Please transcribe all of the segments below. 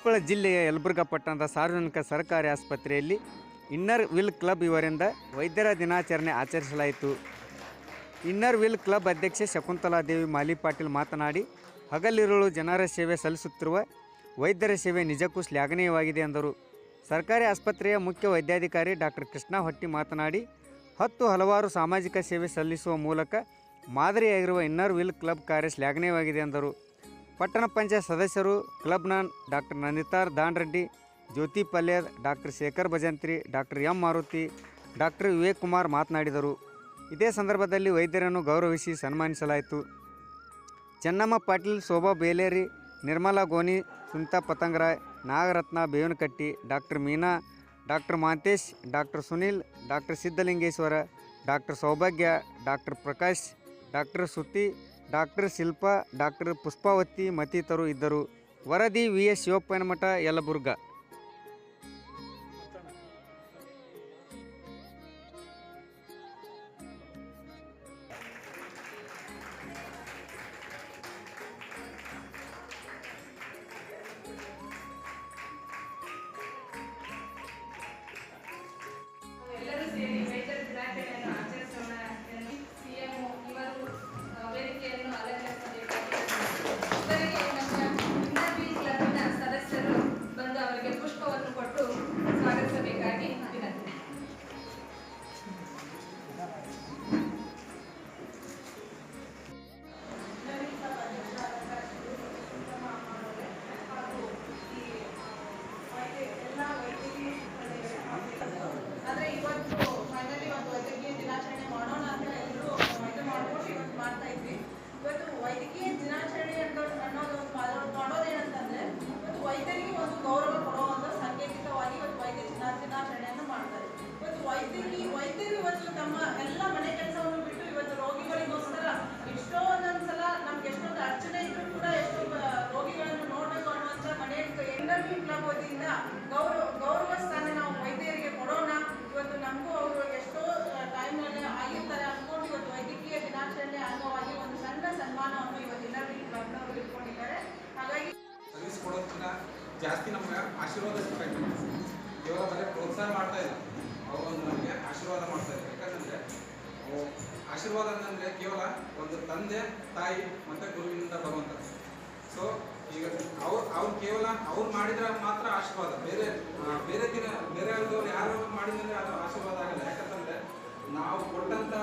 ಕೊಪ್ಪಳ ಜಿಲ್ಲೆಯ ಯಲಬುರ್ಗಾ ಪಟ್ಟಣದ ಸಾರ್ವಜನಿಕ ಸರ್ಕಾರಿ ಆಸ್ಪತ್ರೆಯಲ್ಲಿ ಇನ್ನರ್ ವೀಲ್ ಕ್ಲಬ್ ಇವರಿಂದ ವೈದ್ಯರ ದಿನಾಚರಣೆ ಆಚರಿಸಲಾಯಿತು. ಇನ್ನರ್ ವೀಲ್ ಕ್ಲಬ್ ಅಧ್ಯಕ್ಷೆ ಶಕುಂತಲಾದೇವಿ ಮಾಲಿಪಾಟೀಲ್ ಮಾತನಾಡಿ, ಹಗಲಿರುಳು ಜನರ ಸೇವೆ ಸಲ್ಲಿಸುತ್ತಿರುವ ವೈದ್ಯರ ಸೇವೆ ನಿಜಕ್ಕೂ ಶ್ಲಾಘನೀಯವಾಗಿದೆ ಎಂದರು. ಸರ್ಕಾರಿ ಆಸ್ಪತ್ರೆಯ ಮುಖ್ಯ ವೈದ್ಯಾಧಿಕಾರಿ ಡಾಕ್ಟರ್ ಕೃಷ್ಣ ಹೊಟ್ಟಿ ಮಾತನಾಡಿ, ಹಲವಾರು ಸಾಮಾಜಿಕ ಸೇವೆ ಸಲ್ಲಿಸುವ ಮೂಲಕ ಮಾದರಿಯಾಗಿರುವ ಇನ್ನರ್ ವೀಲ್ ಕ್ಲಬ್ ಕಾರ್ಯ ಶ್ಲಾಘನೀಯವಾಗಿದೆ ಎಂದರು. ಪಟ್ಟಣ ಪಂಚಾಯತ್ ಸದಸ್ಯರು ಕ್ಲಬ್ನ doctor ನಂದಿತಾರ್ Dandreddi, Jyoti Palyad, doctor Shekhar Bhajantri, doctor M Maruti, doctor Vivek Kumar ಮಾತನಾಡಿದರು. ಇದೇ ಸಂದರ್ಭದಲ್ಲಿ ವೈದ್ಯರನ್ನು ಗೌರವಿಸಿ ಸನ್ಮಾನಿಸಲಾಯಿತು. Channamma Patil, Shobha Beleri, Nirmala Goni, Sunita Patangrai, Nagaratna Bevanakatti, doctor Meena, doctor Mantesh, doctor Sunil, doctor Siddhalingeshwara, doctor Saubhagya, doctor Prakash, doctor Shruti, doctor Shilpa, doctor Pushpavati ಮತ್ತಿತರರು ಇದ್ದರು. ವರದಿ ವಿ.ಎಸ್. ಶಿವಪ್ಪನಮಠ, ಯಲಬುರ್ಗಾ. ಎಲ್ಲರೂ ಸೇರಿ ವೈದ್ಯರ ದಿನಾಚರಣೆಯನ್ನು ಆಚರಿಸೋಣ ಎಂದು ಸಿಎಂ ಇವರು ವೇದಿಕೆಯನ್ನು ಅಲಂಕರಿಸಬೇಕಾಗಿ ಇವರಿಗೆ ನಮ್ಮ ಇನ್ನರ್ ವೀಲ್ ಕ್ಲಬ್ನ ಸದಸ್ಯರು ಬಂದು ಅವರಿಗೆ ಪುಷ್ಪವನ್ನು ಕೊಟ್ಟು ಸ್ವಾಗತಿಸಬೇಕಾಗಿ ವಿನಂತಿ. ಆದರೆ ಇವತ್ತು ಫೈನಲಿ ಒಂದು ವೈದ್ಯಕೀಯ ದಿನಾಚರಣೆ ಮಾಡೋಣ ಅಂತ ಎಲ್ಲರೂ ಇದು ಮಾಡ್ಕೊಂಡು ಇವತ್ತು ಮಾಡ್ತಾ ಇದ್ವಿ. ಇವತ್ತು ವೈದ್ಯಕೀಯ ದಿನಾಚರಣೆ ಅನ್ನೋದು ಮಾಡೋದೇನಂತಂದ್ರೆ ಇವತ್ತು ವೈದ್ಯರಿಗೆ ಒಂದು ಗೌರವ ಕೊಡುವಂಥ ಸಾಂಕೇತಿಕವಾಗಿ ಇವತ್ತು ವೈದ್ಯ ದಿನಾಚರಣೆಯನ್ನು ಮಾಡ್ತಾರೆ. ಇವತ್ತು ವೈದ್ಯರು ಇವತ್ತು ತಮ್ಮ ಎಲ್ಲ ಮನೆ ಕೆಲಸವನ್ನು ಬಿಟ್ಟು ಇವತ್ತು ರೋಗಿಗಳಿಗೋಸ್ಕರ ಎಷ್ಟೋ ಒಂದೊಂದ್ಸಲ ನಮ್ಗೆ ಎಷ್ಟೊಂದು ಅಡಚಣೆ ಇದ್ರೂ ಕೂಡ ಎಷ್ಟೋ ರೋಗಿಗಳನ್ನು ನೋಡಬೇಕು ಅನ್ನುವಂಥ ಮನೆ ಇನ್ನರ್ ವೀಲ್ ಕ್ಲಬ್ ವತಿಯಿಂದ ಗೌರವ ಸ್ಥಾನ ನಾವು ವೈದ್ಯರಿಗೆ ಕೊಡೋಣ. ಇವತ್ತು ನಮಗೂ ಅವರು ಎಷ್ಟೋ ಟೈಮ್ನಲ್ಲಿ ಆಗಿರ್ತಾರೆ ಅಂದ್ಕೊಂಡು ಇವತ್ತು ವೈದ್ಯಕೀಯ ದಿನಾಚರಣೆ ಅಂಗವಾಗಿ ಒಂದು ಸಣ್ಣ ಸನ್ಮಾನವನ್ನು ಇವತ್ತು ಇನ್ನರ್ ವೀಲ್ ಕ್ಲಬ್ನವರು ಇಟ್ಕೊಂಡಿದ್ದಾರೆ. ಹಾಗಾಗಿ ಸರ್ವಿಸ್ ಕೊಡೋದಕ್ಕಿಂತ ಜಾಸ್ತಿ ನಮ್ಗೆ ಆಶೀರ್ವಾದ ಬೇಕಾಗ್ತದೆ. ಕೇವಲ ಬರೀ ಪ್ರೋತ್ಸಾಹ ಮಾಡ್ತಾ ಇಲ್ಲ, ಅವರೊಂದು ನಮಗೆ ಆಶೀರ್ವಾದ ಮಾಡ್ತಾ ಇದ್ದಾರೆ. ಯಾಕಂದರೆ ಆಶೀರ್ವಾದ ಅಂತಂದರೆ ಕೇವಲ ಒಂದು ತಂದೆ ತಾಯಿ ಮತ್ತು ಗುರುವಿನಿಂದ ಬರುವಂಥದ್ದು. ಸೊ ಈಗ ಅವ್ರು ಕೇವಲ ಅವ್ರು ಮಾಡಿದ್ರೆ ಮಾತ್ರ ಆಶೀರ್ವಾದ, ಬೇರೆಯವ್ರದವ್ರು ಯಾರು ಮಾಡಿದ್ರೆ ಅದು ಆಶೀರ್ವಾದ ಆಗಲ್ಲ. ಯಾಕಂತಂದರೆ ನಾವು ಕೊಟ್ಟಂಥ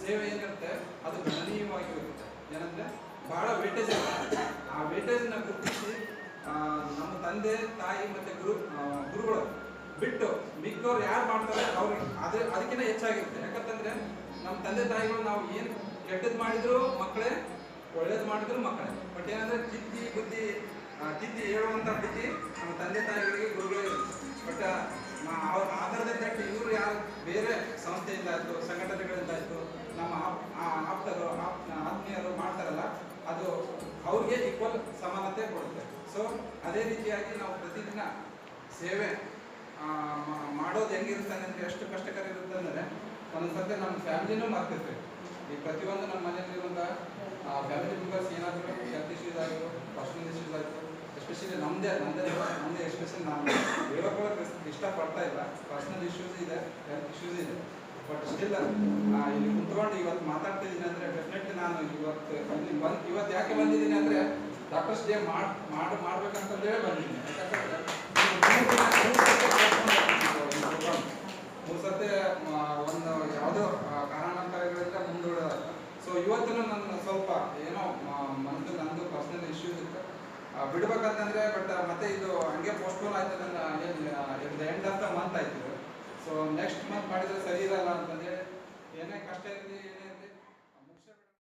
ಸೇವೆ ಏನಿರುತ್ತೆ ಅದು ಗಣನೀಯವಾಗಿರುತ್ತೆ. ಏನಂದರೆ ಭಾಳ ವೇಟೇಜ್ ಇರುತ್ತೆ. ಆ ವೇಟೇಜ್ನ ಗುರುತಿಸಿ ನಮ್ಮ ತಂದೆ ತಾಯಿ ಮತ್ತು ಗುರುಗಳು ಬಿಟ್ಟು ಮಿಕ್ಕವ್ರು ಯಾರು ಮಾಡ್ತಾರೆ ಅವ್ರಿಗೆ ಅದಕ್ಕಿಂತ ಹೆಚ್ಚಾಗಿರುತ್ತೆ. ಯಾಕಂತಂದರೆ ನಮ್ಮ ತಂದೆ ತಾಯಿಗಳು ನಾವು ಏನು ಕೆಟ್ಟದ್ದು ಮಾಡಿದ್ರು ಮಕ್ಕಳೇ, ಒಳ್ಳೇದು ಮಾಡಿದ್ರು ಮಕ್ಕಳೇ. ಬಟ್ ಏನಂದರೆ ತಿದ್ದಿ ಹೇಳುವಂಥ ಬುದ್ಧಿ ನಮ್ಮ ತಂದೆ ತಾಯಿಗಳಿಗೆ ಗುರುಗಳಿಗೆ. ಬಟ್ ಅವ್ರ ಆಧಾರದ ತಟ್ಟು ಇವರು ಯಾರು ಬೇರೆ ಸಂಸ್ಥೆಯಿಂದ ಆಯಿತು, ಸಂಘಟನೆಗಳಿಂದ ಆಯಿತು, ನಮ್ಮ ಆತ್ಮೀಯರು ಮಾಡ್ತಾರಲ್ಲ, ಅದು ಅವ್ರಿಗೆ ಈಕ್ವಲ್ ಸಮಾನತೆ ಕೊಡುತ್ತೆ. ಸೊ ಅದೇ ರೀತಿಯಾಗಿ ನಾವು ಪ್ರತಿದಿನ ಸೇವೆ ಮಾಡೋದು ಹೆಂಗಿರುತ್ತೆ ಅಂದರೆ ಎಷ್ಟು ಕಷ್ಟಕರ ಇರುತ್ತೆ ಅಂದರೆ ಒಂದೊಂದ್ಸತಿ ನಮ್ಮ ಫ್ಯಾಮಿಲಿನೂ ಮರ್ತಿರ್ತೀವಿ. ಈ ಪ್ರತಿಯೊಂದು ನಮ್ಮ ಮನೆಯಲ್ಲಿರುವಂಥ ಫ್ಯಾಮಿಲಿ ಮೆಂಬರ್ಸ್ ಏನಾದರೂ ಹೆಲ್ತ್ ಇಶ್ಯೂಸ್ ಆಗಿರೋ, ಪರ್ಸನಲ್ ಇಶ್ಯೂಸ್ ಆಯಿತು, ಎಸ್ಪೆಷಲಿ ನಮ್ಮದೇ ಎಸ್ಪೆಷಲಿ ನಾನು ಹೇಳೋಕ್ಕೆ ಇಷ್ಟಪಡ್ತಾ ಇಲ್ಲ. ಪರ್ಸನಲ್ ಇಶ್ಯೂಸ್ ಇದೆ, ಹೆಲ್ತ್ ಇಶ್ಯೂಸ್ ಇದೆ. ಬಟ್ ಸ್ಟಿಲ್ ಇಲ್ಲಿ ಕುತ್ಕೊಂಡು ಇವತ್ತು ಮಾತಾಡ್ತಿದ್ದೀನಿ ಅಂದರೆ ಡೆಫಿನೆಟ್ಲಿ ನಾನು ಇವತ್ತು ಯಾಕೆ ಬಂದಿದ್ದೀನಿ ಅಂದರೆ ಡಾಕ್ಟರ್ಸ್ ಡೇ ಮಾಡ್ಬೇಕಂತಂದೇಳಿ ಬಂದಿದ್ದೀನಿ. ಯಾಕಂದರೆ 3 ಸತಿ ಒಂದು ಯಾವುದೋ ಕಾರಣಾಂತರಗಳಿಂದ ಮುಂದೂಡೋದಾಯ್ತು. ಸೊ ಇವತ್ತು ನನ್ನ ಸ್ವಲ್ಪ ಏನೋ ನಂದು ಪರ್ಸನಲ್ ಇಶ್ಯೂಸ್ ಇತ್ತು, ಬಿಡ್ಬೇಕಂತಂದರೆ. ಬಟ್ ಮತ್ತೆ ಇದು ಹಂಗೆ ಪೋಸ್ಟ್ಪೋನ್ ಆಯ್ತು. ನನ್ನ ಎಂಡ್ ಆಫ್ ದ ಮಂತ್ ಆಯ್ತು. ಸೊ ನೆಕ್ಸ್ಟ್ ಮಂತ್ ಮಾಡಿದರೆ ಸರಿ ಇರಲ್ಲ ಅಂತಂದೇಳಿ, ಏನೇ ಕಷ್ಟ ಇರಲಿ ಏನೇ